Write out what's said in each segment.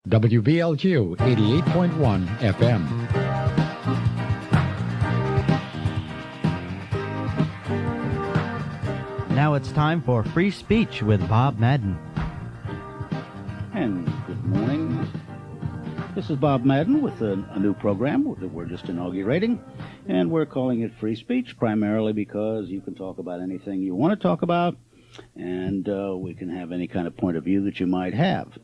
WBLQ 88.1 FM. Now it's time for Free Speech with Bob Madden. And good morning. This is Bob Madden with a new program that we're just inaugurating, and we're calling it Free Speech primarily because you can talk about anything you want to talk about, and we can have any kind of point of view that you might have.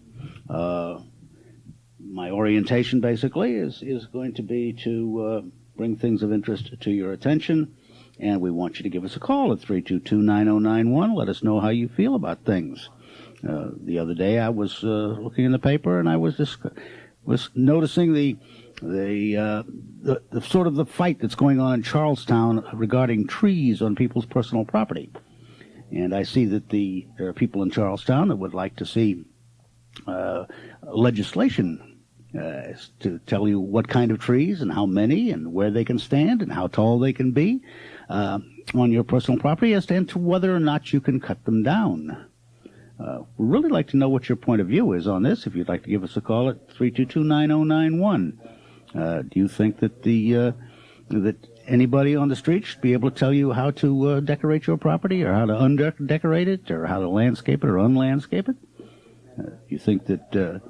My orientation basically is going to be to bring things of interest to your attention, and we want you to give us a call at 322-9091. Let us know how you feel about things. The other day I was looking in the paper, and I was noticing the sort of the fight that's going on in Charlestown regarding trees on people's personal property. And I see that there are people in Charlestown that would like to see legislation to tell you what kind of trees and how many and where they can stand and how tall they can be on your personal property as to whether or not you can cut them down. We'd really like to know what your point of view is on this. If you'd like to give us a call at 322-9091. Do you think that that anybody on the street should be able to tell you how to decorate your property, or how to undecorate it, or how to landscape it or unlandscape it? You think that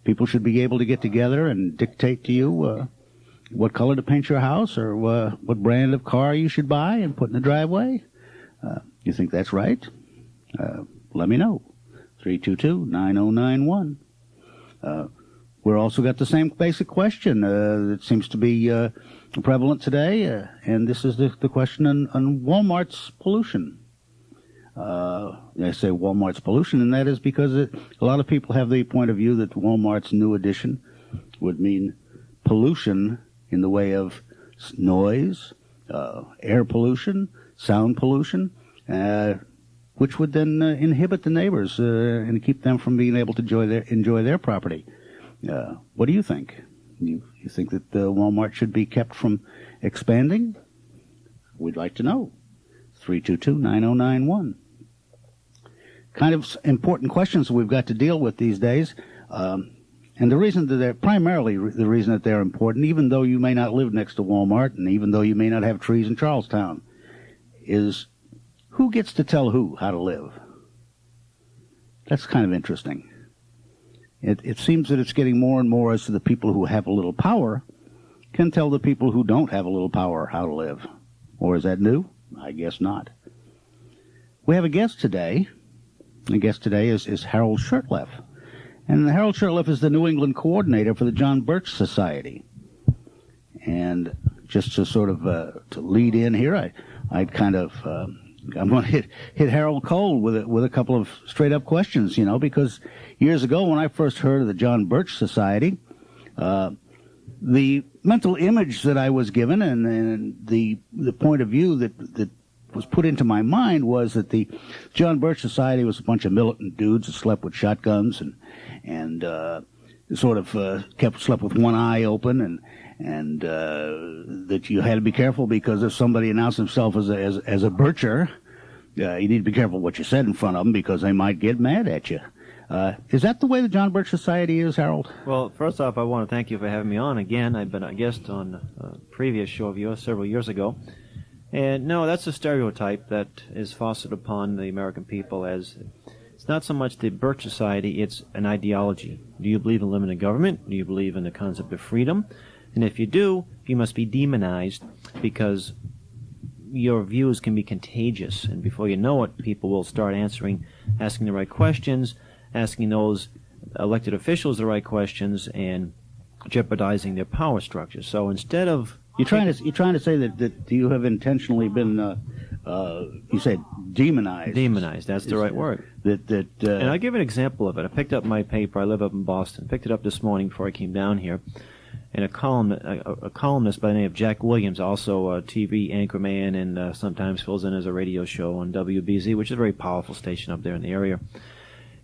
people should be able to get together and dictate to you what color to paint your house, or what brand of car you should buy and put in the driveway? You think that's right? Let me know. 322-9091. We're also got the same basic question that seems to be prevalent today, and this is the question on Walmart's pollution. I say Walmart's pollution, and that is because a lot of people have the point of view that Walmart's new addition would mean pollution in the way of noise, air pollution, sound pollution, which would then inhibit the neighbors and keep them from being able to enjoy their property. What do you think? You think that Walmart should be kept from expanding? We'd like to know. 322-9091. Kind of important questions we've got to deal with these days. And the reason that the reason that they're important, even though you may not live next to Walmart and even though you may not have trees in Charlestown, is who gets to tell who how to live? That's kind of interesting. It seems that it's getting more and more as to the people who have a little power can tell the people who don't have a little power how to live. Or is that new? I guess not. We have a guest today. The guest today is Hal Shurtleff. And Hal Shurtleff is the New England coordinator for the John Birch Society. And just to sort of to lead in here, I'd kind of I'm going to hit Harold cold with a couple of straight up questions, because years ago when I first heard of the John Birch Society, the mental image that I was given and the point of view that was put into my mind was that the John Birch Society was a bunch of militant dudes that slept with shotguns and sort of slept with one eye open, and that you had to be careful because if somebody announced himself as a bircher, you need to be careful what you said in front of them because they might get mad at you. Is that the way the John Birch Society is, Harold? Well, first off, I want to thank you for having me on again. I've been a guest on a previous show of yours several years ago. And no, that's a stereotype that is fostered upon the American people as it's not so much the Birch Society, it's an ideology. Do you believe in limited government? Do you believe in the concept of freedom? And if you do, you must be demonized because your views can be contagious. And before you know it, people will start asking the right questions, asking those elected officials the right questions, and jeopardizing their power structure. So instead of... You're trying to say that you have intentionally been, you said demonized. Demonized, that's the right word. And I'll give an example of it. I picked up my paper. I live up in Boston. Picked it up this morning before I came down here. And a columnist by the name of Jack Williams, also a TV anchorman and sometimes fills in as a radio show on WBZ, which is a very powerful station up there in the area.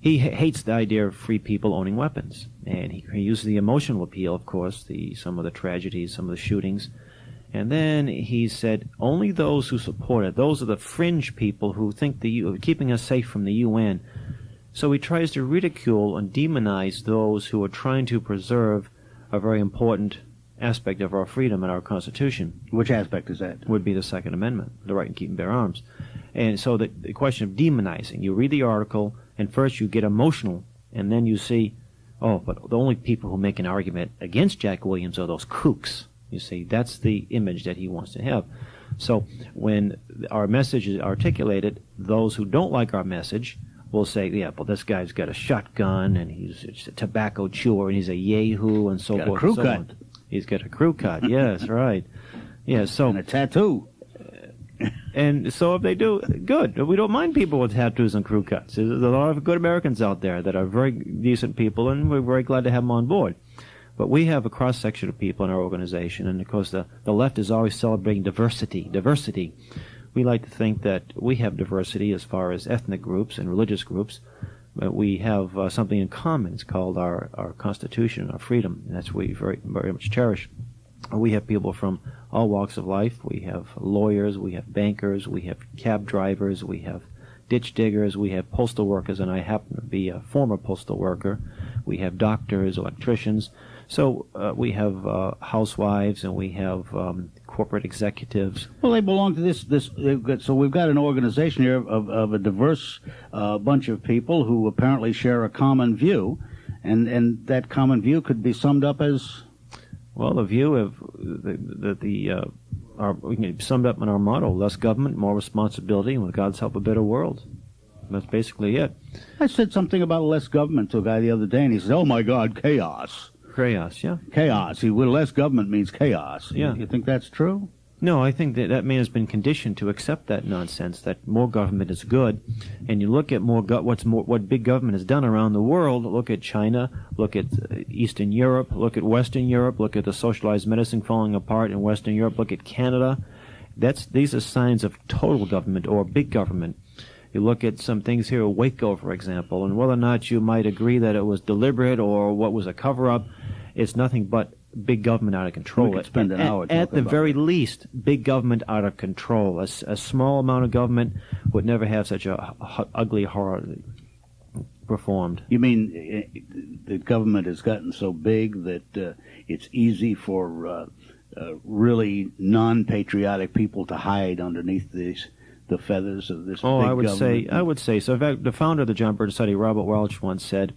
He hates the idea of free people owning weapons. And he uses the emotional appeal, of course, some of the tragedies, some of the shootings. And then he said, only those who support it, those are the fringe people who think keeping us safe from the UN. So he tries to ridicule and demonize those who are trying to preserve a very important aspect of our freedom and our Constitution. Which aspect is that? Would be the Second Amendment, the right to keep and bear arms. And so the question of demonizing, you read the article, and first you get emotional, and then you see, oh, but the only people who make an argument against Jack Williams are those kooks. You see, that's the image that he wants to have. So when our message is articulated, those who don't like our message will say, yeah, well, this guy's got a shotgun, and he's a tobacco chewer, and he's a yahoo, and so forth. Crew cut. He's got a crew cut, yes, right. Yeah, so, and a tattoo. And so if they do, good. We don't mind people with tattoos and crew cuts. There's a lot of good Americans out there that are very decent people, and we're very glad to have them on board. But we have a cross-section of people in our organization, and of course the left is always celebrating diversity. Diversity. We like to think that we have diversity as far as ethnic groups and religious groups, but we have something in common. It's called our Constitution, our freedom, and that's what we very, very much cherish. We have people from all walks of life. We have lawyers, we have bankers, we have cab drivers, we have ditch diggers, we have postal workers, and I happen to be a former postal worker. We have doctors, electricians. So we have housewives, and we have corporate executives. Well, they belong to this. So we've got an organization here of a diverse bunch of people who apparently share a common view, and that common view could be summed up as. Well, the view of we can summed up in our motto: less government, more responsibility, and with God's help, a better world. That's basically it. I said something about less government to a guy the other day, and he said, "Oh my God, chaos." Chaos, yeah. Chaos. Less government means chaos. Yeah. You think that's true? No, I think that man has been conditioned to accept that nonsense, that more government is good. And you look at what big government has done around the world. Look at China, look at Eastern Europe, look at Western Europe, look at the socialized medicine falling apart in Western Europe, look at Canada. These are signs of total government or big government. You look at some things here, Waco, for example, and whether or not you might agree that it was deliberate or what was a cover-up, it's nothing but big government out of control. We could spend an hour at the very least, big government out of control. A small amount of government would never have such a ugly horror performed. You mean the government has gotten so big that it's easy for really non-patriotic people to hide underneath the feathers of this big government? I would say so. In fact, the founder of the John Birch Society, Robert Welch, once said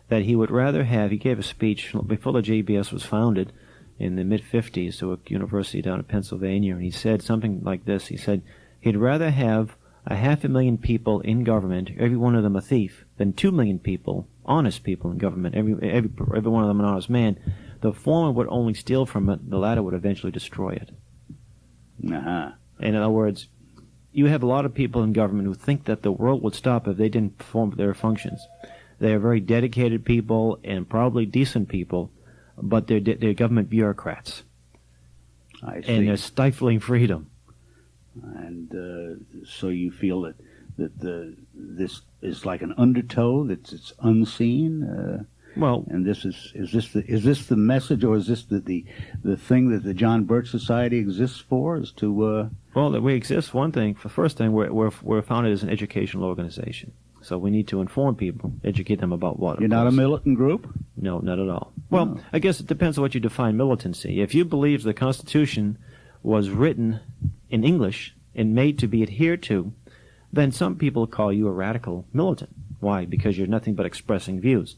that he would rather have, he gave a speech before the JBS was founded in the mid-50s to a university down in Pennsylvania, and he said something like this. He said he'd rather have 500,000 people in government, every one of them a thief, than 2 million people, honest people in government, every one of them an honest man. The former would only steal from it, the latter would eventually destroy it. Uh-huh. In other words, you have a lot of people in government who think that the world would stop if they didn't perform their functions. They are very dedicated people and probably decent people, but they're government bureaucrats. I see. And they're stifling freedom. And so you feel that this is like an undertow, that it's unseen. Well, and is this the message, or is this the thing that the John Birch Society exists for? Is to well, that we exist. One thing. For the first thing, we're founded as an educational organization. So we need to inform people, educate them about what. You're not a militant group? No, not at all. Well, I guess it depends on what you define militancy. If you believe the Constitution was written in English and made to be adhered to, then some people call you a radical militant. Why? Because you're nothing but expressing views.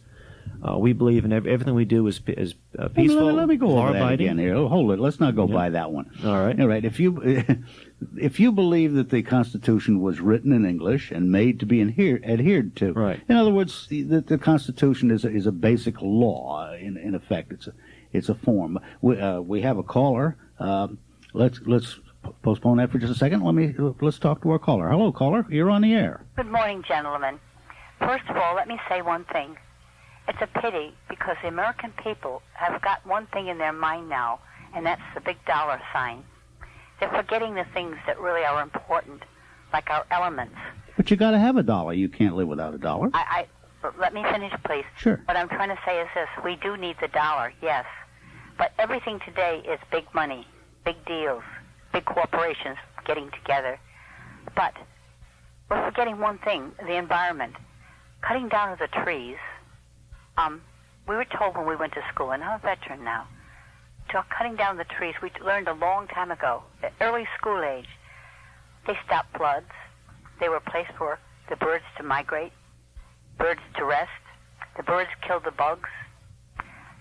We believe in everything we do is peaceful. Let me go over that again here. Hold it. Let's not go by that one. All right. All right. If you believe that the Constitution was written in English and made to be adhered to, right. In other words, the Constitution is a basic law in effect. It's a form. We have a caller. Let's postpone that for just a second. Let's talk to our caller. Hello, caller. You're on the air. Good morning, gentlemen. First of all, let me say one thing. It's a pity because the American people have got one thing in their mind now, and that's the big dollar sign. They're forgetting the things that really are important, like our elements. But you got to have a dollar. You can't live without a dollar. Let me finish, please. Sure. What I'm trying to say is this. We do need the dollar, yes. But everything today is big money, big deals, big corporations getting together. But we're forgetting one thing, the environment. cutting down of the trees. We were told when we went to school, and I'm a veteran now, cutting down the trees, we learned a long time ago, at early school age, they stopped floods. They were a place for the birds to migrate, birds to rest. The birds killed the bugs.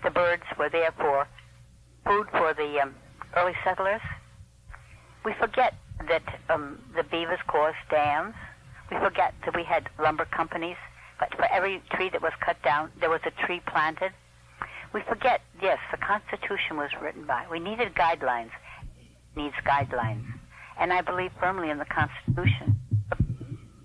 The birds were there for food for the early settlers. We forget that the beavers caused dams. We forget that we had lumber companies, but for every tree that was cut down, there was a tree planted. We forget, yes, the Constitution was written by. We needed guidelines. It needs guidelines. And I believe firmly in the Constitution.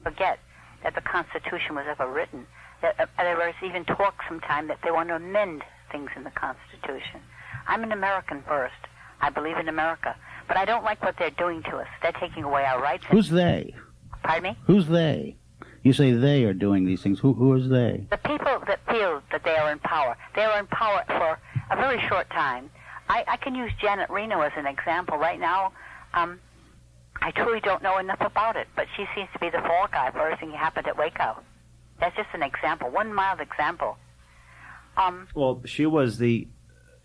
Forget that the Constitution was ever written. There was even talk sometime that they want to amend things in the Constitution. I'm an American first. I believe in America. But I don't like what they're doing to us. They're taking away our rights. Who's they? Pardon me? Who's they? You say they are doing these things. Who is they? The people that feel that they are in power. They are in power for a very short time. I can use Janet Reno as an example. Right now, I truly don't know enough about it, but she seems to be the fall guy for everything that happened at Waco. That's just an example, one mild example. Well, she's the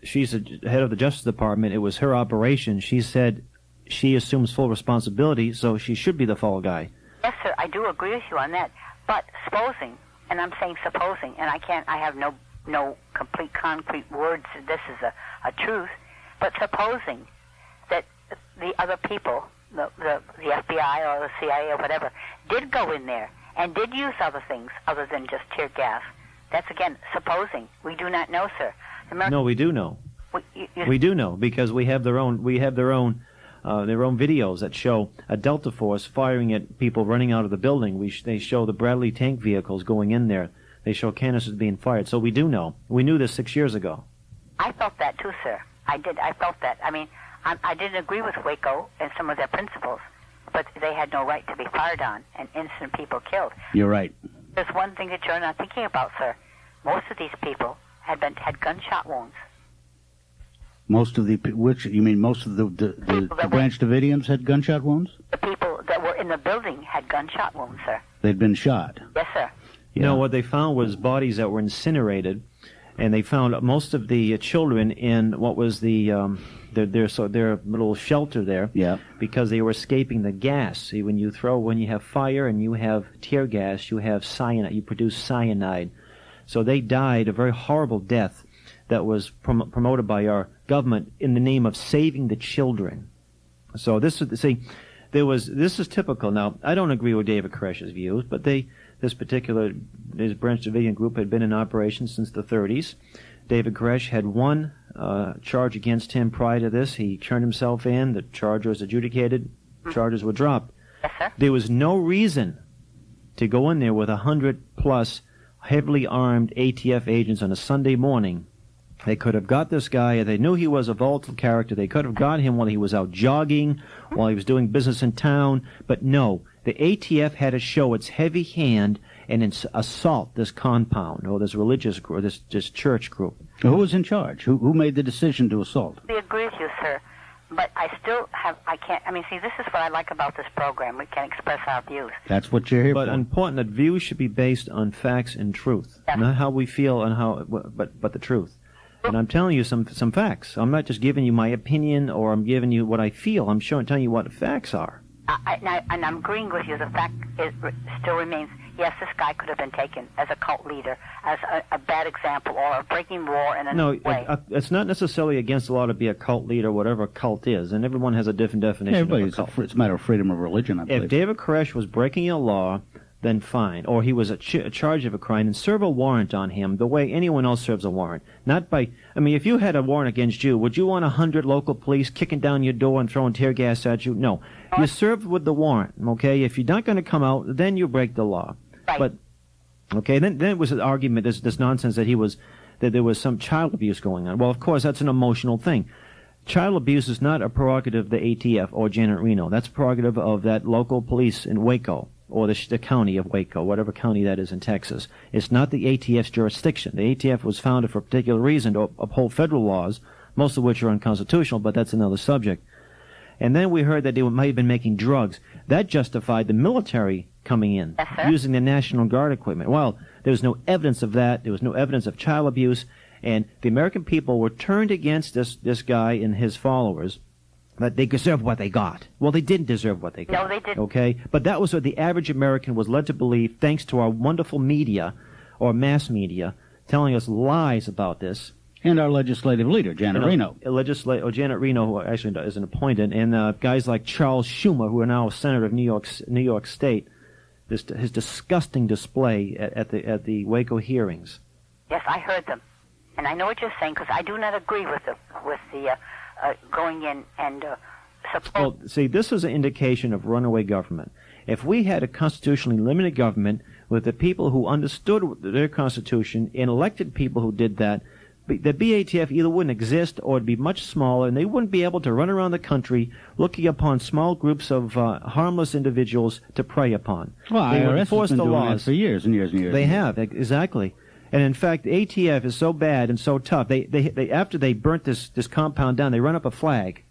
head of the Justice Department. It was her operation. She said she assumes full responsibility, so she should be the fall guy. Yes, sir, I do agree with you on that. But supposing, and I'm saying supposing, and I have no complete concrete words that this is a truth, but supposing that the other people, the FBI or the CIA or whatever, did go in there and did use other things other than just tear gas. That's, again, supposing. We do not know, sir. No, we do know. We do know because we have their own videos that show a Delta Force firing at people running out of the building. They show the Bradley tank vehicles going in there. They show canisters being fired. So we do know. We knew this 6 years ago. I felt that too, sir. I did. I felt that. I mean, I didn't agree with Waco and some of their principles, but they had no right to be fired on and innocent people killed. You're right. There's one thing that you're not thinking about, sir. Most of these people had gunshot wounds. Most of the Branch Davidians had gunshot wounds? The people that were in the building had gunshot wounds, sir. They'd been shot. Yes, sir. You know, what they found was bodies that were incinerated, and they found most of the children in what was their little shelter there. Yeah. Because they were escaping the gas. See, when you have fire and you have tear gas, you have cyanide. You produce cyanide. So they died a very horrible death that was promoted by our government in the name of saving the children. So this is typical. Now, I don't agree with David Koresh's views, but this Branch Davidian group had been in operation since the 30s. David Koresh had one charge against him prior to this. He turned himself in. The charge was adjudicated. Charges were dropped. Yes, sir. There was no reason to go in there with 100+ heavily armed ATF agents on a Sunday morning. They could have got this guy. They knew he was a volatile character. They could have got him while he was out jogging, while he was doing business in town. But no, the ATF had to show its heavy hand and assault this compound or this religious group, this church group. Who was in charge? Who made the decision to assault? I agree with you, sir. But I still see, this is what I like about this program. We can express our views. That's what you're here for. But important that views should be based on facts and truth, yes. Not how we feel and but the truth. And I'm telling you some facts. I'm not just giving you my opinion or I'm giving you what I feel. I'm telling you what the facts are. And I'm agreeing with you. The fact still remains, yes, this guy could have been taken as a cult leader, as a bad example, or a breaking war in a way. It's not necessarily against the law to be a cult leader, whatever a cult is, and everyone has a different definition of a cult. It's a matter of freedom of religion, I believe. If David Koresh was breaking a law, then fine. Or he was a charge of a crime, and serve a warrant on him the way anyone else serves a warrant. If you had a warrant against you, would you want 100 local police kicking down your door and throwing tear gas at you? No. You served with the warrant, okay? If you're not going to come out, then you break the law. Right. But, okay, then it was an argument, this nonsense that there was some child abuse going on. Well, of course, that's an emotional thing. Child abuse is not a prerogative of the ATF or Janet Reno. That's a prerogative of that local police in Waco, or the county of Waco, whatever county that is in Texas. It's not the ATF's jurisdiction. The ATF was founded for a particular reason to uphold federal laws, most of which are unconstitutional, but that's another subject. And then we heard that they might have been making drugs. That justified the military coming in, Yes, sir. using the National Guard equipment. Well, there was no evidence of that. There was no evidence of child abuse. And the American people were turned against this guy and his followers, that they deserved what they got. Well, they didn't deserve what they got. No, they didn't. Okay? But that was what the average American was led to believe, thanks to our wonderful media, or mass media, telling us lies about this. And our legislative leader, Janet Reno. Janet Reno, who actually is an appointed, and guys like Charles Schumer, who are now a senator of New York State, his disgusting display at the Waco hearings. Yes, I heard them. And I know what you're saying, because I do not agree with the going in and support. Well, see, this is an indication of runaway government. If we had a constitutionally limited government with the people who understood their constitution and elected people who did that, the BATF either wouldn't exist or it'd be much smaller, and they wouldn't be able to run around the country looking upon small groups of harmless individuals to prey upon. Well, they would IRS enforce has been the doing laws. that for years and years and years. They have, exactly. And in fact, the ATF is so bad and so tough. They after they burnt this compound down, they run up a flag.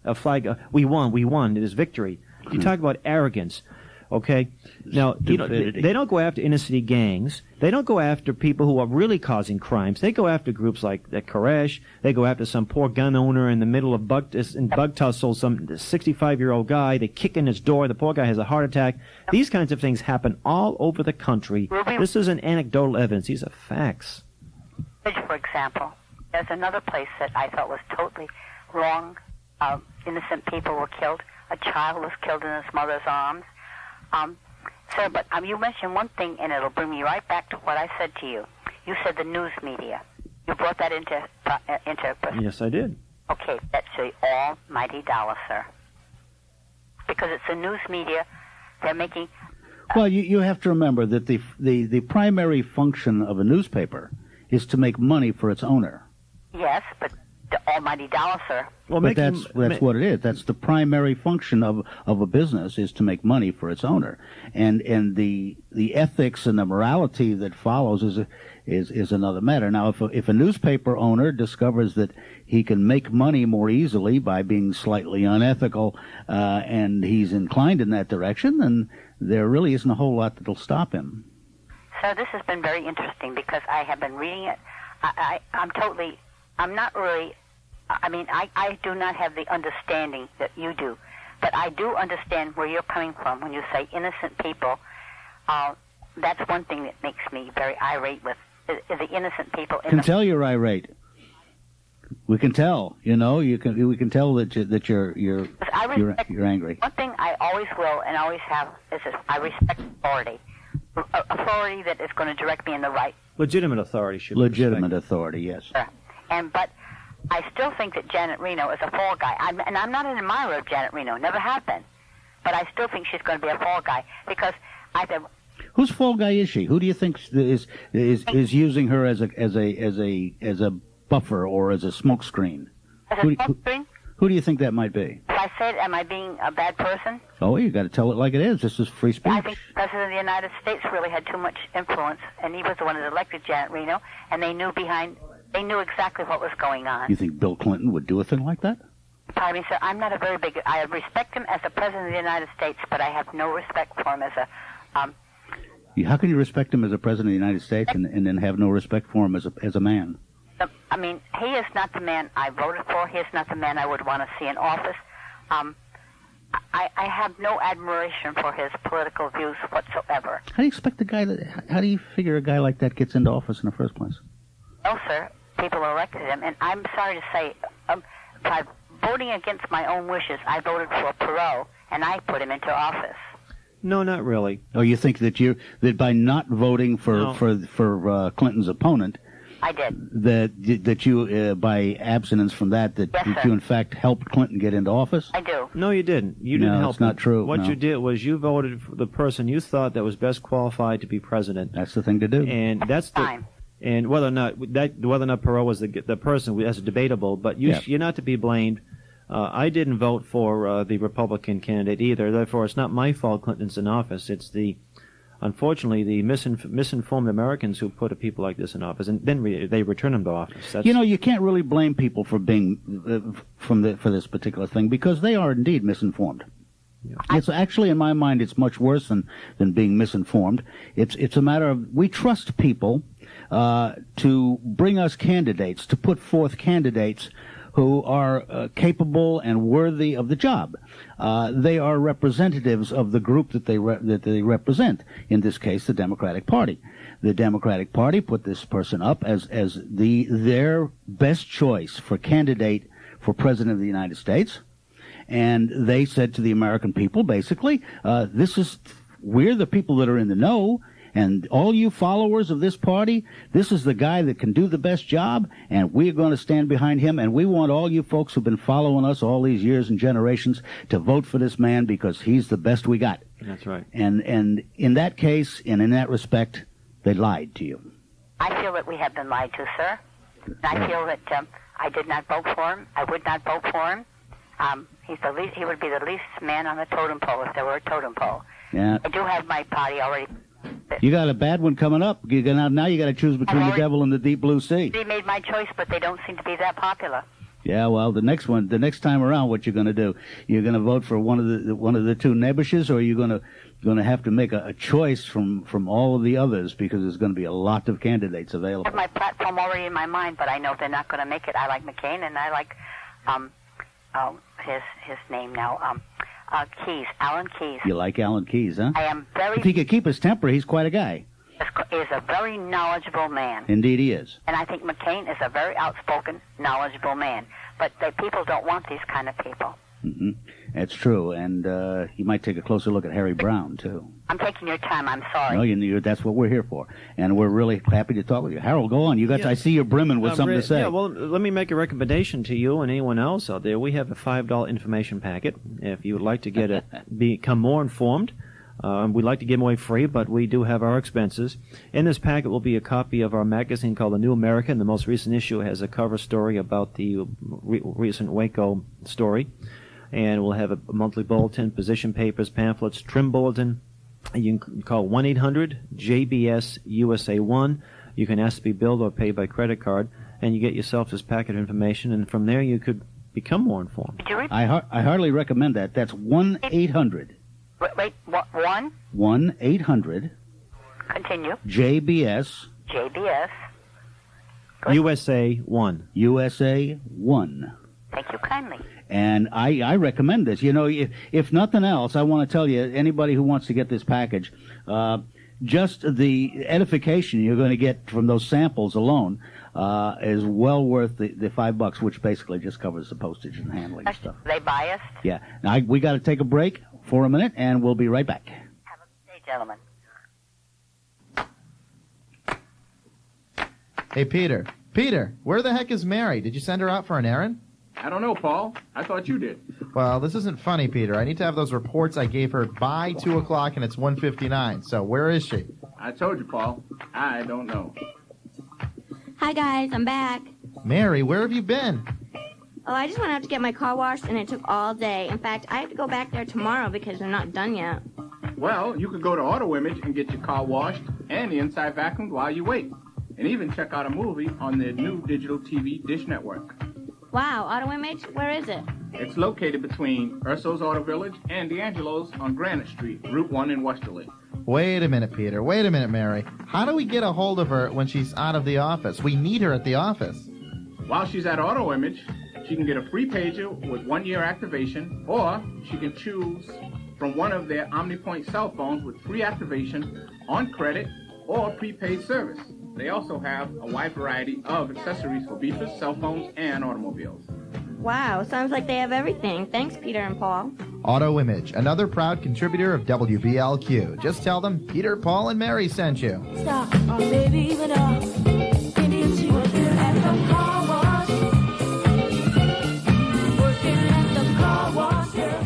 We won. It is victory. You talk about arrogance. Okay, now they don't go after inner city gangs. They don't go after people who are really causing crimes. They go after groups like Koresh. They go after some poor gun owner in the middle of bug tussle, some 65-year-old guy. They kick in his door. The poor guy has a heart attack. These kinds of things happen all over the country. This isn't anecdotal evidence. These are facts. For example, there's another place that I thought was totally wrong. Innocent people were killed. A child was killed in his mother's arms. Sir, but you mentioned one thing, and it'll bring me right back to what I said to you. You said the news media. You brought that into. Yes, I did. Okay, that's the almighty dollar, sir. Because it's the news media. They're making. Well, you have to remember that the primary function of a newspaper is to make money for its owner. Yes, but the almighty dollar, sir. Well, but that's what it is. That's the primary function of a business, is to make money for its owner, and the ethics and the morality that follows is another matter. Now, if a newspaper owner discovers that he can make money more easily by being slightly unethical, and he's inclined in that direction, then there really isn't a whole lot that'll stop him. So this has been very interesting because I have been reading it. I'm not really. I mean, I do not have the understanding that you do, but I do understand where you're coming from when you say innocent people. That's one thing that makes me very irate with the innocent people. Can tell you're irate. We can tell. You know, we can tell that you're angry. One thing I always will and always have is that I respect authority. Authority that is going to direct me in the right. Legitimate authority should be legitimate authority, yes. Sure. But I still think that Janet Reno is a fall guy. I'm not an admirer of Janet Reno, never have been. But I still think she's going to be a fall guy because whose fall guy is she? Who do you think is using her as a buffer or as a smokescreen? As a smokescreen? Who do you think that might be? If I say it, am I being a bad person? Oh, you got to tell it like it is. This is free speech. I think the President of the United States really had too much influence, and he was the one that elected Janet Reno, and they knew exactly what was going on. You think Bill Clinton would do a thing like that? Pardon me, sir. I'm not a very big. I respect him as the President of the United States, but I have no respect for him as a. How can you respect him as a President of the United States and then have no respect for him as a man? I mean, he is not the man I voted for. He is not the man I would want to see in office. I have no admiration for his political views whatsoever. How do you figure a guy like that gets into office in the first place? No, sir. People elected him, and I'm sorry to say, by voting against my own wishes, I voted for Perot, and I put him into office. No, not really. Oh, you think that by not voting for Clinton's opponent, I did. That you, by abstinence from that you in fact helped Clinton get into office? I do. No, you didn't. You didn't help. That's not true. What you did was you voted for the person you thought that was best qualified to be president. That's the thing to do. And that's the. And whether or not Perot was the person, that's debatable. But you're not to be blamed. I didn't vote for the Republican candidate either. Therefore, it's not my fault Clinton's in office. It's unfortunately, the misinformed Americans who put people like this in office, and then they return them to office. You can't really blame people for being for this particular thing because they are indeed misinformed. It's actually, in my mind, it's much worse than being misinformed. It's a matter of we trust people to bring us candidates, to put forth candidates who are capable and worthy of the job. They are representatives of the group that they represent. In this case, the Democratic Party. The Democratic Party put this person up as their best choice for candidate for President of the United States. And they said to the American people, basically, we're the people that are in the know, and all you followers of this party, this is the guy that can do the best job, and we're going to stand behind him, and we want all you folks who've been following us all these years and generations to vote for this man because he's the best we got. That's right. And in that case, and in that respect, they lied to you. I feel that we have been lied to, sir. I feel that I did not vote for him. I would not vote for him. He would be the least man on the totem pole if there were a totem pole. Yeah. I do have my party already. You got a bad one coming up. Now you got to choose between the devil and the deep blue sea. They made my choice, but they don't seem to be that popular. Yeah, well, the next time around, what you're going to do? You're going to vote for one of the two Nebushes, or you're going to have to make a choice from all of the others because there's going to be a lot of candidates available. I have my platform already in my mind, but I know they're not going to make it. I like McCain, and I like his name now, Keyes, Alan Keyes. You like Alan Keyes, huh? I am very. If he could keep his temper, he's quite a guy. Is a very knowledgeable man. Indeed, he is. And I think McCain is a very outspoken, knowledgeable man. But the people don't want these kind of people. Mm-hmm. That's true, and you might take a closer look at Harry Brown too. I'm taking your time. I'm sorry. No, that's what we're here for, and we're really happy to talk with you. Harold, go on. I see you're brimming with something to say. Yeah, well, let me make a recommendation to you and anyone else out there. We have a $5 information packet. If you would like to become more informed, we'd like to give them away free, but we do have our expenses. In this packet will be a copy of our magazine called The New American. The most recent issue has a cover story about the recent Waco story. And we'll have a monthly bulletin, position papers, pamphlets, trim bulletin. You can call 1-800-JBS-USA1. You can ask to be billed or paid by credit card, and you get yourself this packet of information, and from there you could become more informed. I hardly recommend that. That's 1-800. Wait, what, 1? 1-800. Continue. JBS. JBS. Good. USA 1. USA 1. Thank you kindly. And I recommend this. You know, if nothing else, I want to tell you, anybody who wants to get this package, just the edification you're going to get from those samples alone is well worth the $5, which basically just covers the postage and handling and stuff. They biased? Yeah. Now, we got to take a break for a minute, and we'll be right back. Have a good day, gentlemen. Hey, Peter. Peter, where the heck is Mary? Did you send her out for an errand? I don't know, Paul. I thought you did. Well, this isn't funny, Peter. I need to have those reports I gave her by 2 o'clock, and it's 1:59. So where is she? I told you, Paul. I don't know. Hi, guys. I'm back. Mary, where have you been? Oh, I just went out to get my car washed, and it took all day. In fact, I have to go back there tomorrow because they're not done yet. Well, you could go to Auto Image and get your car washed and the inside vacuumed while you wait. And even check out a movie on their new digital TV Dish Network. Wow, Auto Image? Where is it? It's located between Urso's Auto Village and D'Angelo's on Granite Street, Route 1 in Westerly. Wait a minute, Peter. Wait a minute, Mary. How do we get a hold of her when she's out of the office? We need her at the office. While she's at Auto Image, she can get a free pager with 1-year activation, or she can choose from one of their OmniPoint cell phones with free activation on credit or prepaid service. They also have a wide variety of accessories for beepers, cell phones, and automobiles. Wow, sounds like they have everything. Thanks, Peter and Paul. Auto Image, another proud contributor of WBLQ. Just tell them Peter, Paul, and Mary sent you. Stop, oh baby, but Indians, you working at the car wash. Working at the car wash, yeah.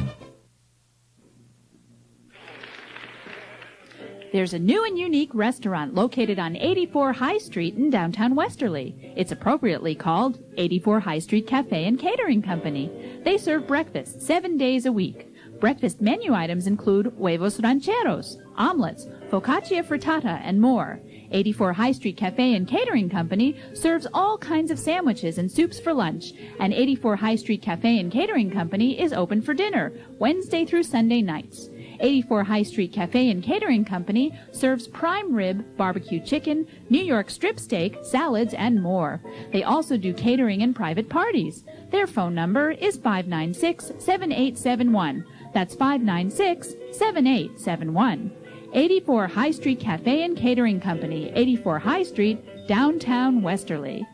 There's a new and unique restaurant located on 84 High Street in downtown Westerly. It's appropriately called 84 High Street Cafe and Catering Company. They serve breakfast 7 days a week. Breakfast menu items include huevos rancheros, omelets, focaccia frittata, and more. 84 High Street Cafe and Catering Company serves all kinds of sandwiches and soups for lunch, and 84 High Street Cafe and Catering Company is open for dinner, Wednesday through Sunday nights. 84 High Street Cafe and Catering Company serves prime rib, barbecue chicken, New York strip steak, salads, and more. They also do catering and private parties. Their phone number is 596-7871. That's 596-7871. 84 High Street Cafe and Catering Company, 84 High Street, downtown Westerly.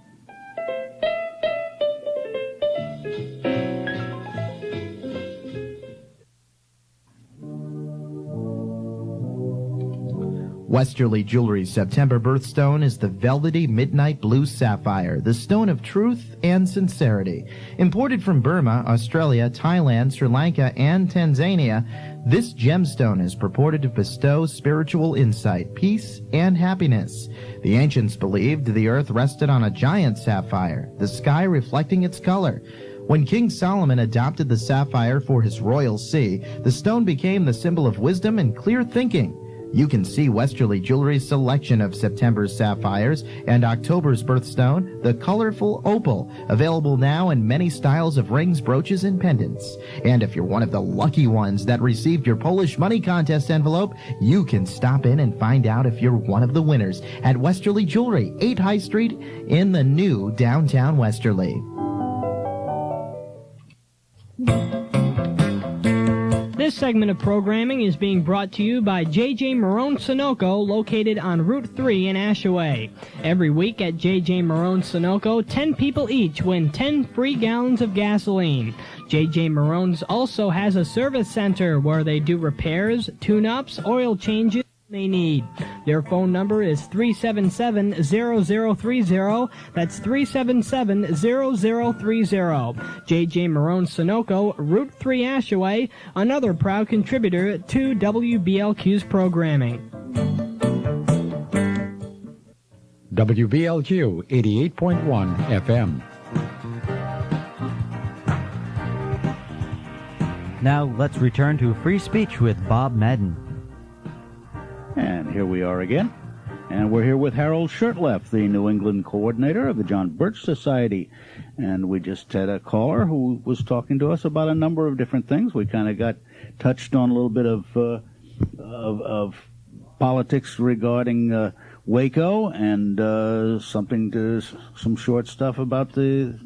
Westerly Jewelry's September birthstone is the velvety midnight blue sapphire, the stone of truth and sincerity. Imported from Burma, Australia, Thailand, Sri Lanka, and Tanzania, this gemstone is purported to bestow spiritual insight, peace, and happiness. The ancients believed the earth rested on a giant sapphire, the sky reflecting its color. When King Solomon adopted the sapphire for his royal see, the stone became the symbol of wisdom and clear thinking. You can see Westerly Jewelry's selection of September's sapphires and October's birthstone, the colorful opal, available now in many styles of rings, brooches, and pendants. And if you're one of the lucky ones that received your Polish Money Contest envelope, you can stop in and find out if you're one of the winners at Westerly Jewelry, 8 High Street in the new downtown Westerly. This segment of programming is being brought to you by J.J. Marone Sunoco, located on Route 3 in Ashaway. Every week at J.J. Marone Sunoco, 10 people each win 10 free gallons of gasoline. J.J. Marone's also has a service center where they do repairs, tune-ups, oil changes they need. Their phone number is 377-0030. That's 377-0030. J.J. Marone Sunoco, Route 3 Ashaway, another proud contributor to WBLQ's programming. WBLQ 88.1 FM. Now let's return to Free Speech with Bob Madden. And here we are again. And we're here with Harold Shurtleff, the New England coordinator of the John Birch Society. And we just had a caller who was talking to us about a number of different things. We kind of got touched on a little bit of politics regarding Waco and some short stuff about the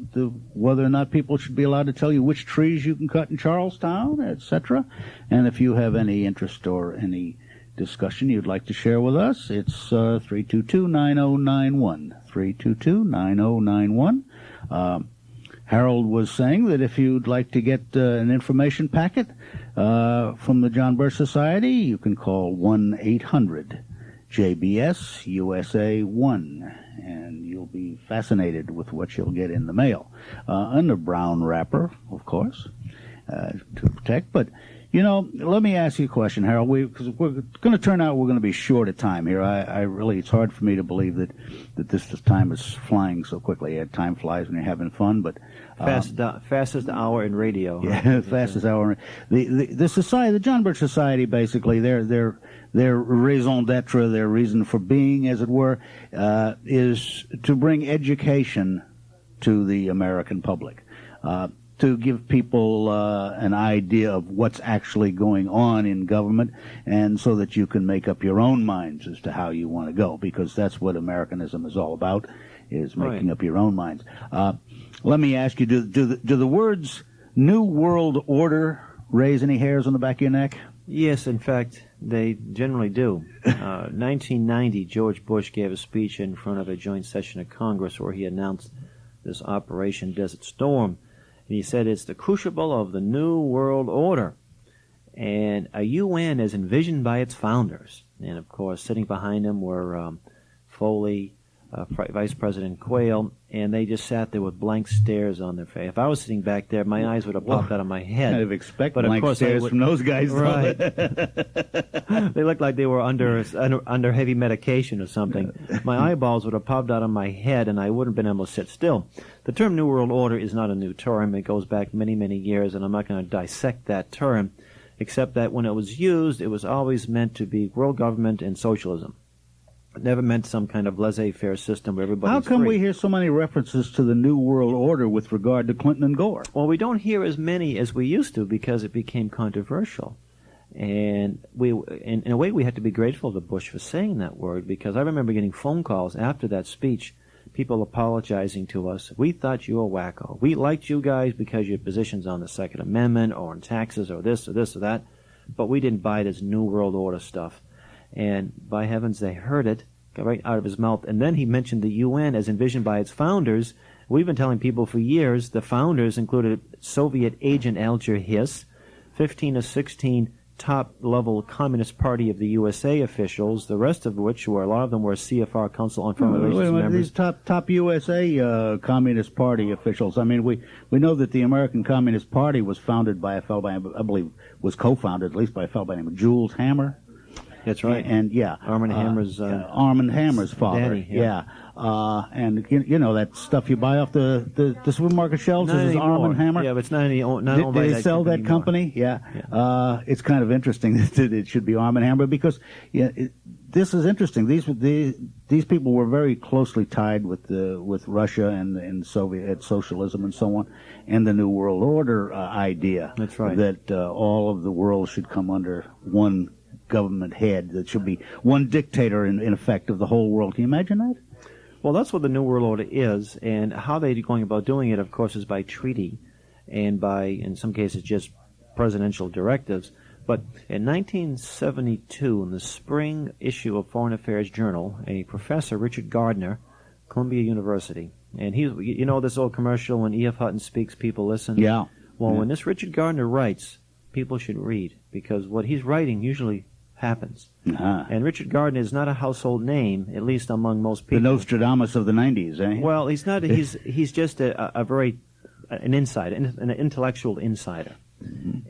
whether or not people should be allowed to tell you which trees you can cut in Charlestown, etc. And if you have any interest or any discussion you'd like to share with us, it's 322-9091. 322-9091. Harold was saying that if you'd like to get an information packet from the John Birch Society, you can call 1-800-JBS-USA-1, and you'll be fascinated with what you'll get in the mail. In a brown wrapper, of course, to protect. But you know, let me ask you a question, Harold. Because we're going to turn out we're going to be short of time here. I really, it's hard for me to believe that this time is flying so quickly. Time flies when you're having fun, but fastest hour in radio. Yeah, fastest hour. The society, the John Birch Society, basically their raison d'être, their reason for being, as it were, is to bring education to the American public. To give people an idea of what's actually going on in government, and so that you can make up your own minds as to how you want to go, because that's what Americanism is all about, is making up your own minds. Let me ask you, do the words New World Order raise any hairs on the back of your neck? Yes, in fact, they generally do. 1990, George Bush gave a speech in front of a joint session of Congress where he announced this Operation Desert Storm. And he said it's the crucible of the New World Order, and a UN as envisioned by its founders. And, of course, sitting behind him were Foley, Vice President Quayle, and they just sat there with blank stares on their face. If I was sitting back there, my eyes would have popped out of my head. I'd have expected blank stares from those guys. Right. They looked like they were under heavy medication or something. My eyeballs would have popped out of my head, and I wouldn't have been able to sit still. The term New World Order is not a new term. It goes back many, many years, and I'm not going to dissect that term, except that when it was used, it was always meant to be world government and socialism. never meant some kind of laissez-faire system where everybody's How come free. we hear so many references to the New World Order with regard to Clinton and Gore? Well, we don't hear as many as we used to because it became controversial. And in a way, we had to be grateful to Bush for saying that word, because I remember getting phone calls after that speech, people apologizing to us. We thought you were wacko. We liked you guys because your positions on the Second Amendment or on taxes or this or this or that, but we didn't buy this New World Order stuff. And by heavens, they heard it right out of his mouth. And then he mentioned the UN as envisioned by its founders. We've been telling people for years the founders included Soviet agent Alger Hiss, 15 or 16 top-level Communist Party of the USA officials, the rest of which were, a lot of them were CFR Council on Foreign Relations members. These top USA Communist Party officials. I mean, we know that the American Communist Party was founded by a fellow by, I believe, was co-founded at least by a fellow by the name of Jules Hammer. That's right. And yeah, Armand Hammer's father. Daddy, yeah. And you know that stuff you buy off the supermarket shelves. Not This is anymore. Armand Hammer. Yeah, but it's not owned by Did they that sell company that company? Yeah. It's kind of interesting that it should be Armand Hammer because this is interesting. These people were very closely tied with Russia and Soviet socialism and so on, and the New World Order idea. That's right. That all of the world should come under one government head. That should be one dictator in effect of the whole world. Can you imagine that? Well, that's what the New World Order is, and how they're going about doing it, of course, is by treaty and by, in some cases, just presidential directives. But in 1972, in the spring issue of Foreign Affairs Journal, a professor, Richard Gardner, Columbia University, and you know this old commercial, when E.F. Hutton speaks, people listen? Yeah. Well, when this Richard Gardner writes, people should read, because what he's writing usually happens. And Richard Gardner is not a household name, at least among most people. The Nostradamus of the 90s, eh? Well, he's not. He's just an insider, an intellectual insider.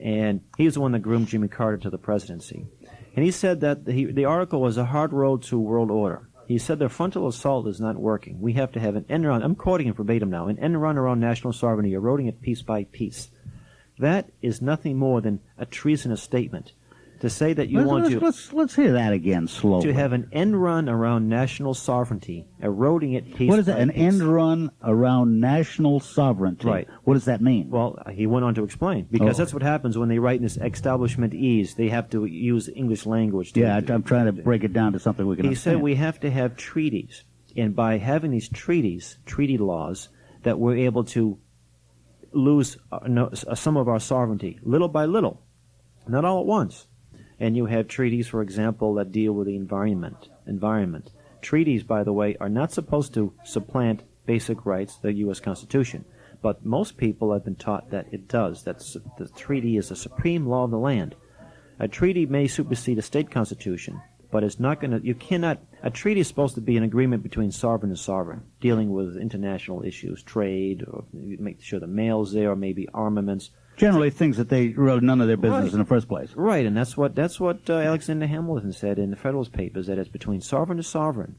And he was the one that groomed Jimmy Carter to the presidency. And he said that the article was a hard road to world order. He said the frontal assault is not working. We have to have an end run. I'm quoting him verbatim now. An end run around national sovereignty, eroding it piece by piece. That is nothing more than a treasonous statement. To say that you let's hear that again slowly. To have an end run around national sovereignty, eroding it piece What is that? by An piece. end run around national sovereignty. Right. What does that mean? Well, he went on to explain, because that's what happens when they write in this establishment ease. They have to use English language. I'm trying to break it down to something we can understand. He said we have to have treaties, and by having these treaty laws, that we're able to lose some of our sovereignty, little by little, not all at once. And you have treaties, for example, that deal with the environment. Treaties, by the way, are not supposed to supplant basic rights, the U.S. Constitution. But most people have been taught that it does. That the treaty is the supreme law of the land. A treaty may supersede a state constitution, but it's not going to. A treaty is supposed to be an agreement between sovereign and sovereign, dealing with international issues, trade, or make sure the mail's there, or maybe armaments. Generally, things that they wrote none of their business in the first place. Right, and that's what Alexander Hamilton said in the Federalist Papers, that it's between sovereign to sovereign.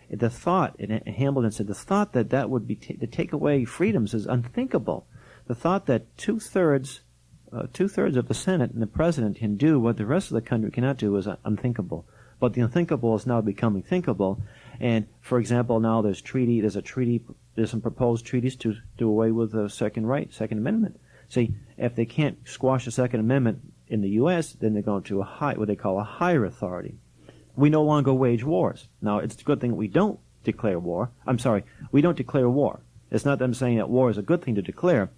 The thought, and Hamilton said, the thought that would be to take away freedoms is unthinkable. The thought that two-thirds of the Senate and the President can do what the rest of the country cannot do is unthinkable. But the unthinkable is now becoming thinkable. And, for example, now there's some proposed treaties to do away with the Second Amendment. See, if they can't squash the Second Amendment in the U.S., then they're going to what they call a higher authority. We no longer wage wars. Now, it's a good thing that we don't declare war. We don't declare war. It's not them saying that war is a good thing to declare,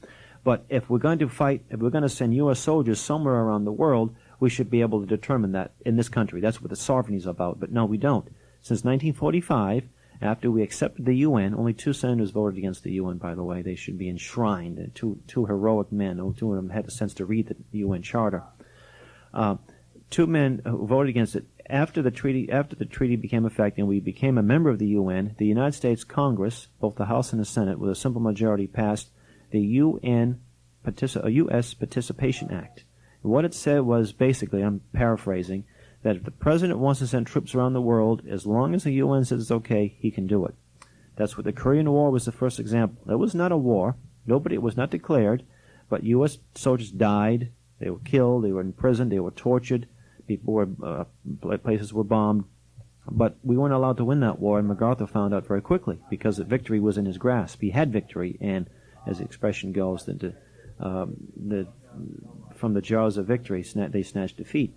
but if we're going to fight, if we're going to send U.S. soldiers somewhere around the world, we should be able to determine that in this country. That's what the sovereignty is about. But no, we don't. Since 1945, after we accepted the UN, only 2 senators voted against the UN, by the way. They should be enshrined. Two heroic men. 2 of them had the sense to read the UN Charter. 2 men who voted against it. After the treaty became effective and we became a member of the UN, the United States Congress, both the House and the Senate, with a simple majority, passed the U.S. Participation Act. And what it said was basically, I'm paraphrasing, that if the president wants to send troops around the world, as long as the UN says it's okay, he can do it. That's what the Korean War was the first example. It was not a war. It was not declared, but U.S. soldiers died. They were killed. They were in prison. They were tortured. Places were bombed. But we weren't allowed to win that war, and MacArthur found out very quickly because the victory was in his grasp. He had victory, and as the expression goes, from the jaws of victory, they snatched defeat.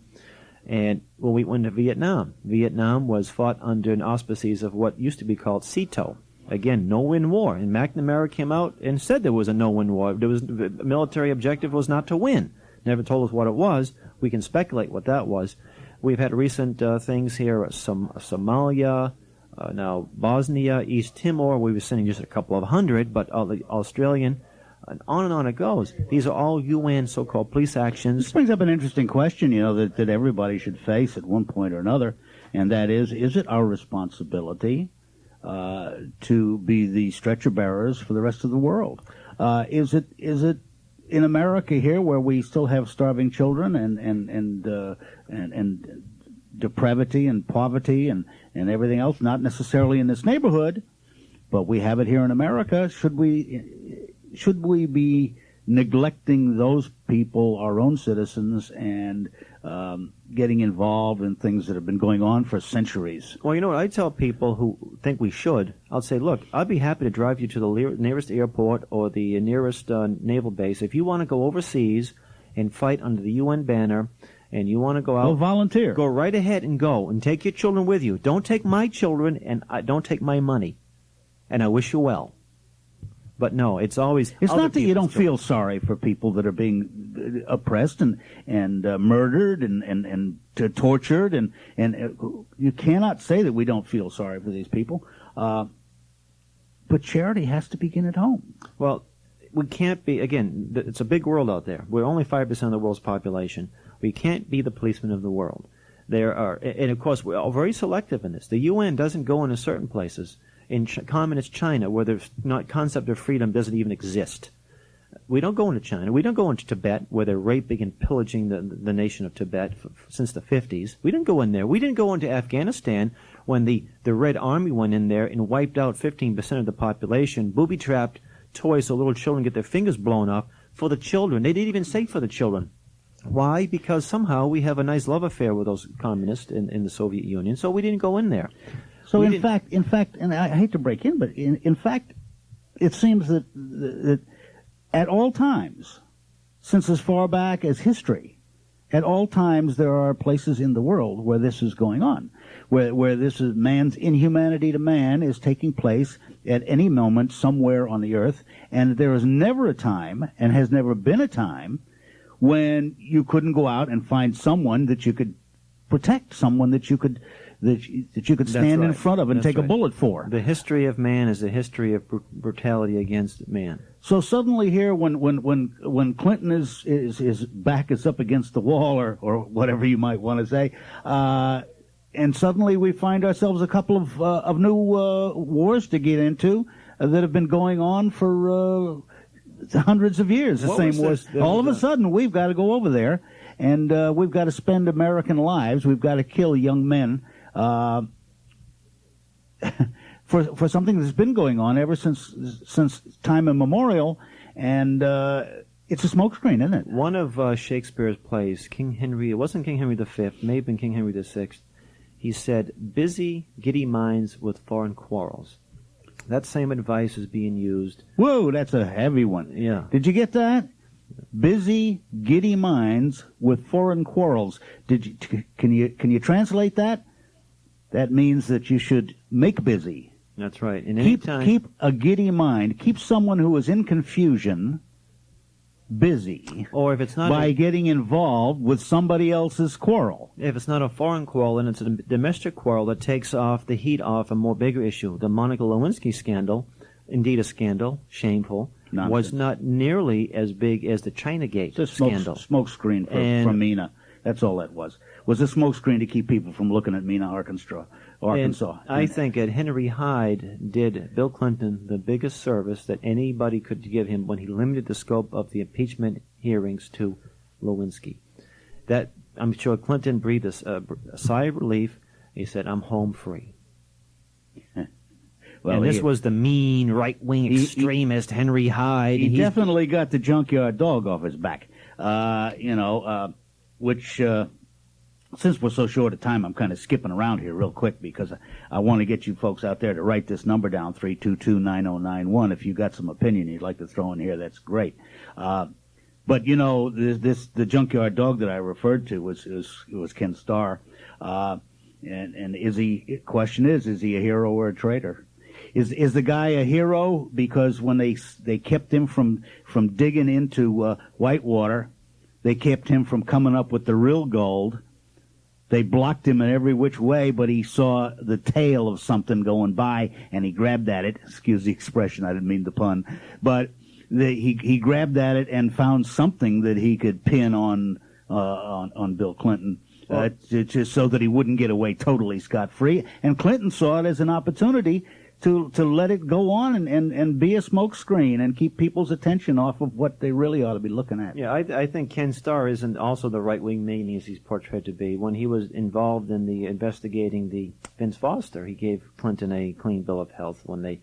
And when we went to Vietnam, Vietnam was fought under an auspices of what used to be called SEATO. Again, no-win war. And McNamara came out and said there was a no-win war. The military objective was not to win. Never told us what it was. We can speculate what that was. We've had recent things here, Somalia, now Bosnia, East Timor. We were sending just a couple of hundred, but the Australian, and on it goes. These are all UN so-called police actions. This brings up an interesting question, that everybody should face at one point or another, and that is it our responsibility to be the stretcher bearers for the rest of the world? Is it in America here, where we still have starving children and depravity and poverty and everything else, not necessarily in this neighborhood, but we have it here in America? Should we be neglecting those people, our own citizens, and getting involved in things that have been going on for centuries? Well, you know what? I tell people who think we should, I'll say, look, I'd be happy to drive you to the nearest airport or the nearest naval base. If you want to go overseas and fight under the UN banner and you want to go out... Well, volunteer. Go right ahead and go, and take your children with you. Don't take my children, and don't take my money. And I wish you well. But no, it's always... It's not that you don't feel sorry for people that are being oppressed and murdered and tortured, and you cannot say that we don't feel sorry for these people. But charity has to begin at home. Well, we can't be... Again, it's a big world out there. We're only 5% of the world's population. We can't be the policemen of the world. There are... And, of course, we're all very selective in this. The UN doesn't go into certain places. In communist China, where the concept of freedom doesn't even exist. We don't go into China. We don't go into Tibet, where they're raping and pillaging the nation of Tibet since the 50s. We didn't go in there. We didn't go into Afghanistan when the Red Army went in there and wiped out 15% of the population, booby-trapped toys so little children get their fingers blown off for the children. They didn't even say for the children. Why? Because somehow we have a nice love affair with those communists in the Soviet Union, so we didn't go in there. So in fact, and I hate to break in, but in fact, it seems that at all times, since as far back as history, at all times there are places in the world where this is going on, where this is man's inhumanity to man is taking place at any moment somewhere on the earth, and there is never a time, and has never been a time, when you couldn't go out and find someone that you could protect, someone that you could stand in front of and take a bullet for. The history of man is a history of brutality against man. So suddenly here, when Clinton his back is up against the wall, or whatever you might want to say, and suddenly we find ourselves a couple of new wars to get into that have been going on for hundreds of years. The same wars. All of a sudden, we've got to go over there, and we've got to spend American lives. We've got to kill young men. For something that's been going on ever since time immemorial, and it's a smokescreen, isn't it? One of Shakespeare's plays, King Henry, it wasn't King Henry V, may have been King Henry VI, he said, busy, giddy minds with foreign quarrels. That same advice is being used. Whoa, that's a heavy one. Yeah. Did you get that? Busy, giddy minds with foreign quarrels. Can you translate that? That means that you should make busy. That's right. And keep a giddy mind. Keep someone who is in confusion busy. Or if it's not by getting involved with somebody else's quarrel. If it's not a foreign quarrel, then it's a domestic quarrel that takes off the heat off a more bigger issue. The Monica Lewinsky scandal, indeed a scandal, shameful, was not nearly as big as the Chinagate scandal. Smoke screen from Mena. That's all that was. Was a smoke screen to keep people from looking at Mena, Arkansas. And I think that Henry Hyde did Bill Clinton the biggest service that anybody could give him when he limited the scope of the impeachment hearings to Lewinsky. That I'm sure Clinton breathed a sigh of relief. He said, "I'm home free." Well, and this was the mean right-wing extremist Henry Hyde. He definitely got the junkyard dog off his back. Which since we're so short of time, I'm kind of skipping around here real quick because I want to get you folks out there to write this number down, 322-9091. If you got some opinion you'd like to throw in here, that's great. But you know, the junkyard dog that I referred to was Ken Starr, and question is he a hero or a traitor? Is the guy a hero because when they kept him from digging into Whitewater, they kept him from coming up with the real gold? They blocked him in every which way, but he saw the tail of something going by, and he grabbed at it. Excuse the expression, I didn't mean the pun. But he grabbed at it and found something that he could pin on Bill Clinton, just so that he wouldn't get away totally scot-free. And Clinton saw it as an opportunity to let it go on and be a smokescreen and keep people's attention off of what they really ought to be looking at. Yeah, I think Ken Starr isn't also the right-wing meanie as he's portrayed to be. When he was involved in the investigating the Vince Foster, he gave Clinton a clean bill of health. When the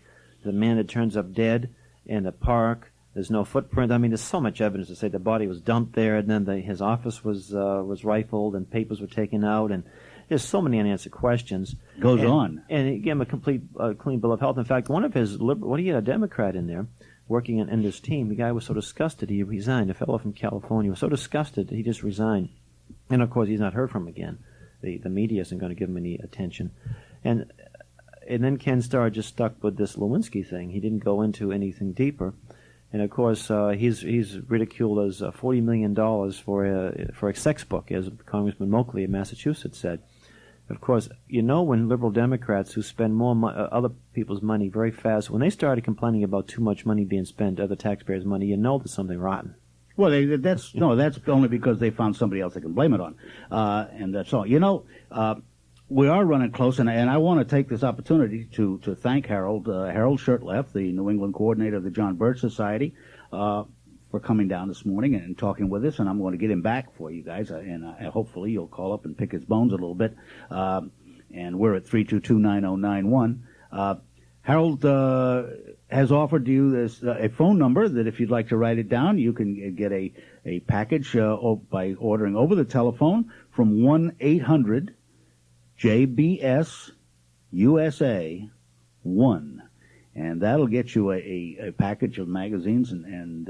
man that turns up dead in the park, there's no footprint. I mean, there's so much evidence to say the body was dumped there, and then his office was rifled and papers were taken out, and there's so many unanswered questions. Goes on. And he gave him a complete clean bill of health. In fact, one of his he had a Democrat in there working in this team. The guy was so disgusted he resigned. A fellow from California was so disgusted that he just resigned. And of course, he's not heard from again. The media isn't going to give him any attention. And then Ken Starr just stuck with this Lewinsky thing. He didn't go into anything deeper. And of course, he's ridiculed as $40 million for a sex book, as Congressman Moakley of Massachusetts said. Of course, you know, when liberal Democrats who spend more other people's money very fast, when they started complaining about too much money being spent, other taxpayers' money, you know there's something rotten. Well, that's only because they found somebody else they can blame it on, and that's all. You know, we are running close, and I want to take this opportunity to thank Harold Shurtleff, the New England coordinator of the John Birch Society, for coming down this morning and talking with us, and I'm going to get him back for you guys, and hopefully you'll call up and pick his bones a little bit. And we're at 322-9091. Harold has offered you this a phone number that if you'd like to write it down, you can get a package by ordering over the telephone from 1-800-JBS-USA-1. And that'll get you a package of magazines and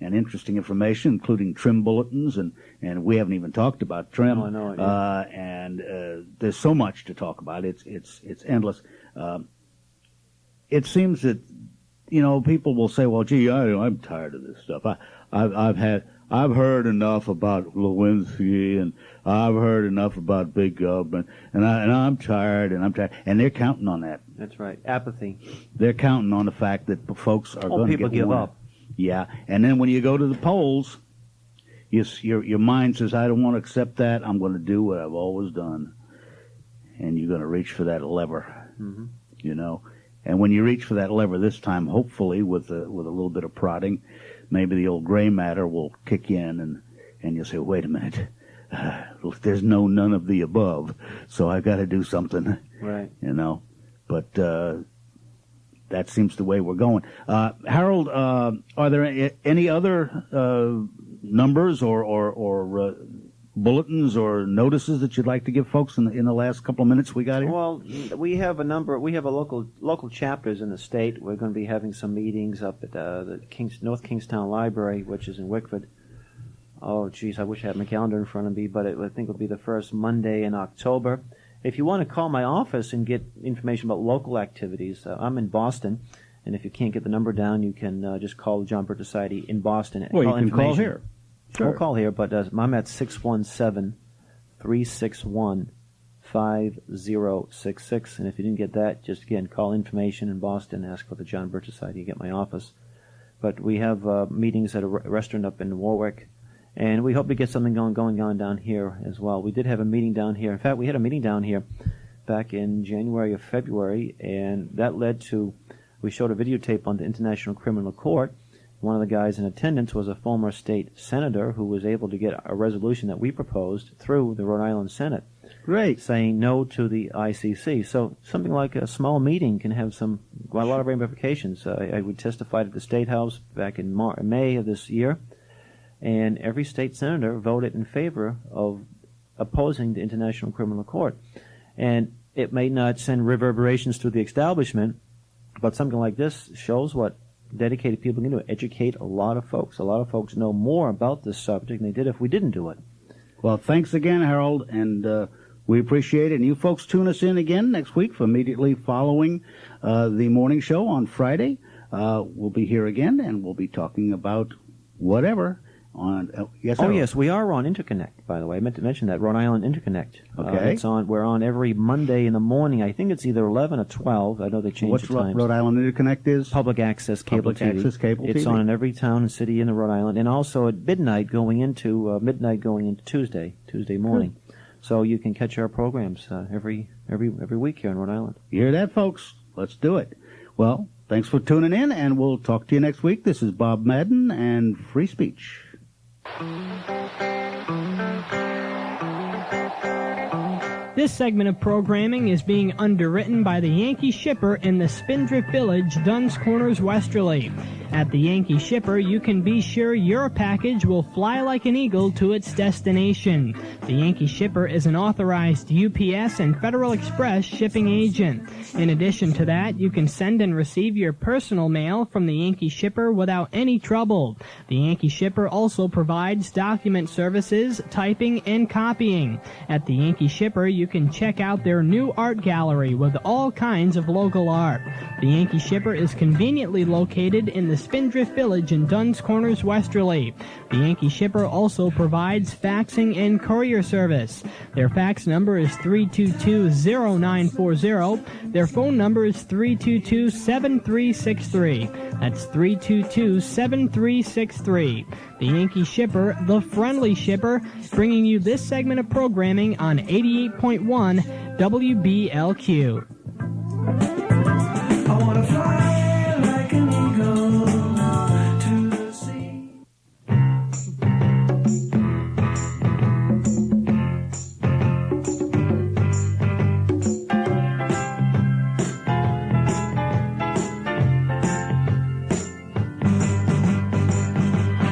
interesting information, including trim bulletins, and we haven't even talked about trim. Oh, I know it, and there's so much to talk about. It's endless. It seems that, you know, people will say, "Well, gee, I'm tired of this stuff. I've heard enough about Lewinsky, and I've heard enough about big government, and I'm tired, and they're counting on that. That's right, apathy. They're counting on the fact that folks are going to people give up. Yeah, and then when you go to the polls, your mind says, "I don't want to accept that. I'm going to do what I've always done," and you're going to reach for that lever. Mm-hmm. You know, and when you reach for that lever this time, hopefully with a little bit of prodding, maybe the old gray matter will kick in, and you'll say, "Wait a minute, there's none of the above, so I got to do something." Right. You know, but that seems the way we're going. Harold, are there any other numbers or bulletins or notices that you'd like to give folks in the last couple of minutes we got here? Well, we have a local chapters in the state. We're going to be having some meetings up at the North Kingstown Library, which is in Wickford. Oh, geez, I wish I had my calendar in front of me, but I think it'll be the first Monday in October. If you want to call my office and get information about local activities, I'm in Boston, and if you can't get the number down, you can just call the John Birch Society in Boston. Well, you can call here. Sure. We'll call here, but I'm at 617-361-5066, and if you didn't get that, just again, call information in Boston, ask for the John Birch Society, you get my office. But we have meetings at a restaurant up in Warwick, and we hope to get something going on down here as well. We did have a meeting down here. In fact, we had a meeting down here back in January or February, and that led to, we showed a videotape on the International Criminal Court. One of the guys in attendance was a former state senator who was able to get a resolution that we proposed through the Rhode Island Senate. Great. Saying no to the ICC. So something like a small meeting can have a lot of ramifications. I would testify at the State House back in May of this year, and every state senator voted in favor of opposing the International Criminal Court. And it may not send reverberations through the establishment, but something like this shows what dedicated people can do, educate a lot of folks. A lot of folks know more about this subject than they did if we didn't do it. Well, thanks again, Harold, and we appreciate it. And you folks tune us in again next week for immediately following the morning show on Friday. We'll be here again, and we'll be talking about whatever. Yes, oh, yes, we are on Interconnect, by the way. I meant to mention that, Rhode Island Interconnect. Okay. We're on every Monday in the morning. I think it's either 11 or 12. I know they changed the times. What Rhode Island Interconnect is? Public access cable TV. Public access cable TV. It's on in every town and city in the Rhode Island, and also at midnight going into Tuesday morning. Good. So you can catch our programs every week here in Rhode Island. You hear that, folks? Let's do it. Well, thanks for tuning in, and we'll talk to you next week. This is Bob Madden and Free Speech. This segment of programming is being underwritten by the Yankee Shipper in the Spindrift Village, Dunn's Corners, Westerly. At the Yankee Shipper, you can be sure your package will fly like an eagle to its destination. The Yankee Shipper is an authorized UPS and Federal Express shipping agent. In addition to that, you can send and receive your personal mail from the Yankee Shipper without any trouble. The Yankee Shipper also provides document services, typing, and copying. At the Yankee Shipper, you can check out their new art gallery with all kinds of local art. The Yankee Shipper is conveniently located in the Spindrift Village in Dunn's Corners, Westerly. The Yankee Shipper also provides faxing and courier service. Their fax number is 322-0940. Their phone number is 322-7363. That's 322-7363. The Yankee Shipper, the friendly shipper, bringing you this segment of programming on 88.1 WBLQ. I wanna fly like an eagle to the sea.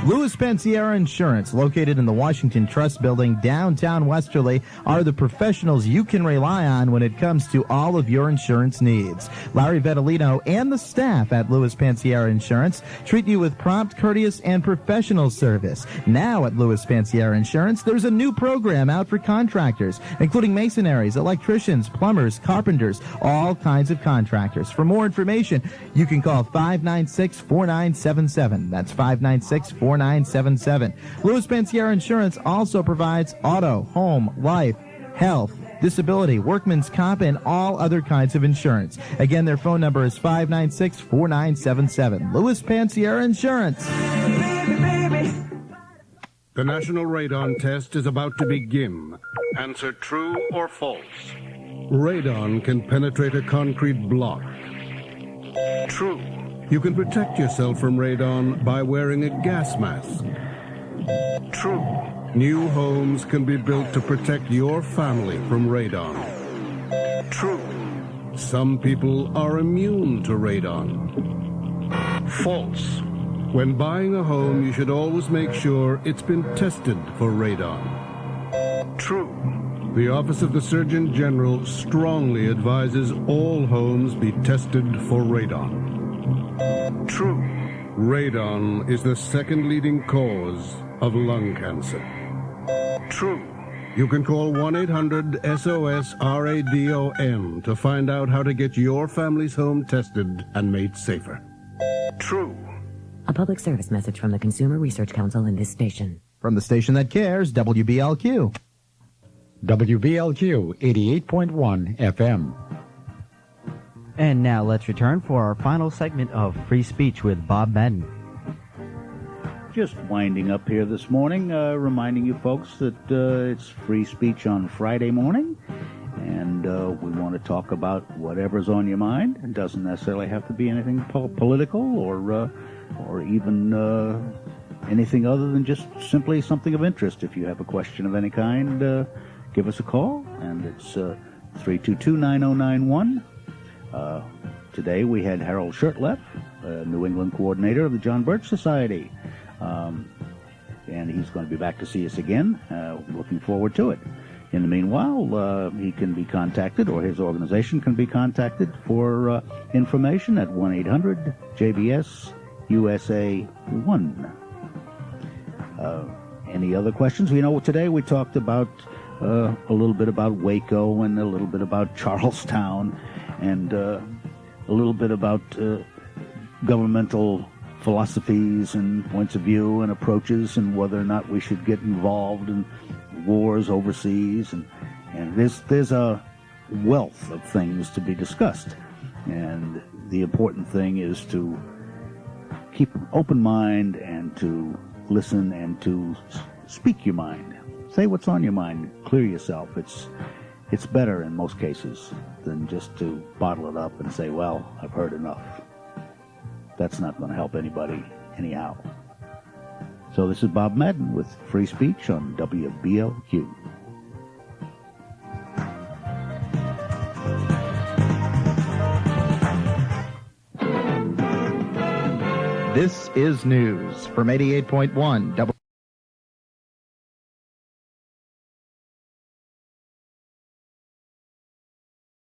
Louis Pensiero Insurance, located in the Washington Trust Building, downtown Westerly, are the professionals you can rely on when it comes to all of your insurance needs. Larry Vetolino and the staff at Louis Pensiero Insurance treat you with prompt, courteous, and professional service. Now at Louis Pensiero Insurance, there's a new program out for contractors, including masonaries, electricians, plumbers, carpenters, all kinds of contractors. For more information, you can call 596-4977. That's 596-4977. Louis Pensiero Insurance also provides auto, home, life, health, disability, workman's comp, and all other kinds of insurance. Again, their phone number is 596-4977. Louis Pensiero Insurance. The National Radon Test is about to begin. Answer true or false. Radon can penetrate a concrete block. True. You can protect yourself from radon by wearing a gas mask. True. New homes can be built to protect your family from radon. True. Some people are immune to radon. False. When buying a home, you should always make sure it's been tested for radon. True. The Office of the Surgeon General strongly advises all homes be tested for radon. True. Radon is the second leading cause of lung cancer. True. You can call 1-800-SOS-RADON to find out how to get your family's home tested and made safer. True. A public service message from the Consumer Research Council and this station. From the station that cares, WBLQ. WBLQ 88.1 FM. And now let's return for our final segment of Free Speech with Bob Madden. Just winding up here this morning, reminding you folks that it's free speech on Friday morning, and we want to talk about whatever's on your mind. It doesn't necessarily have to be anything political or even anything other than just simply something of interest. If you have a question of any kind, give us a call, and it's 322-9091. Today we had Hal Shurtleff, New England coordinator of the John Birch Society. And he's going to be back to see us again. Looking forward to it. In the meanwhile, he can be contacted, or his organization can be contacted for information at 1-800-JBS-USA-1. Any other questions? Today we talked about a little bit about Waco and a little bit about Charlestown and a little bit about governmental philosophies and points of view and approaches and whether or not we should get involved in wars overseas. And there's a wealth of things to be discussed. And the important thing is to keep an open mind and to listen and to speak your mind. Say what's on your mind. Clear yourself. It's better in most cases than just to bottle it up and say, well, I've heard enough. That's not going to help anybody anyhow. So this is Bob Madden with Free Speech on WBLQ. This is news from 88.1